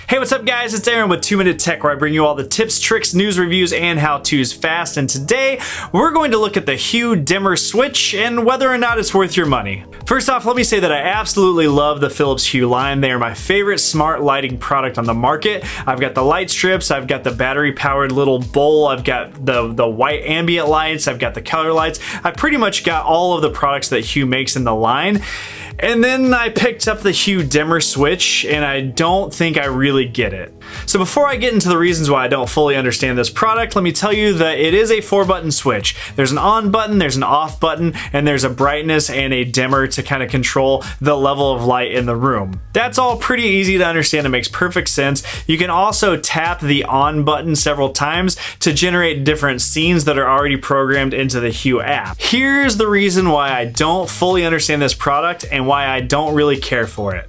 Hey, what's up guys? It's Aaron with 2 Minute Tech, where I bring you all the tips, tricks, news, reviews, and how-tos fast. And today, we're going to look at the Hue Dimmer Switch and whether or not it's worth your money. First off, let me say that I absolutely love the Philips Hue line. They are my favorite smart lighting product on the market. I've got the light strips, I've got the battery-powered little bowl, I've got the white ambient lights, I've got the color lights. I've pretty much got all of the products that Hue makes in the line. And then I picked up the Hue Dimmer Switch, and I don't think I really get it. So before I get into the reasons why I don't fully understand this product, let me tell you that it is a 4-button switch. There's an on button, there's an off button, and there's a brightness and a dimmer to kind of control the level of light in the room. That's all pretty easy to understand. It makes perfect sense. You can also tap the on button several times to generate different scenes that are already programmed into the Hue app. Here's the reason why I don't fully understand this product and why I don't really care for it.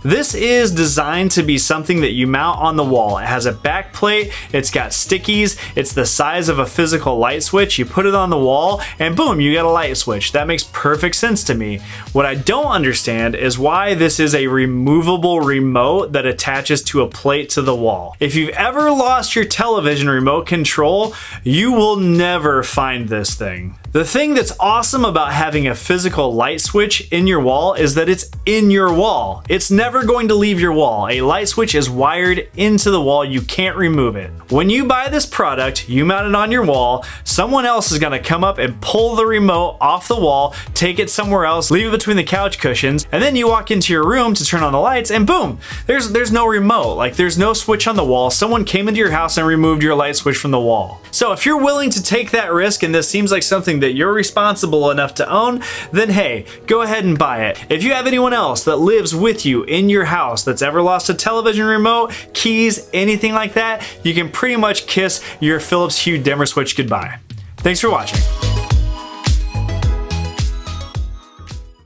This is designed to be something that you mount on the wall. It has a back plate, it's got stickies, it's the size of a physical light switch. You put it on the wall and boom, you get a light switch. That makes perfect sense to me. What I don't understand is why this is a removable remote that attaches to a plate to the wall. If you've ever lost your television remote control, you will never find this thing. The thing that's awesome about having a physical light switch in your wall is that it's in your wall. It's never going to leave your wall. A light switch is wired into the wall. You can't remove it. When you buy this product, you mount it on your wall, someone else is gonna come up and pull the remote off the wall, take it somewhere else, leave it between the couch cushions, and then you walk into your room to turn on the lights and boom, there's no remote. Like, there's no switch on the wall. Someone came into your house and removed your light switch from the wall. So if you're willing to take that risk and this seems like something that you're responsible enough to own, then hey, go ahead and buy it. If you have anyone else that lives with you in your house that's ever lost a television remote, keys, anything like that, you can pretty much kiss your Philips Hue Dimmer Switch goodbye. Thanks for watching.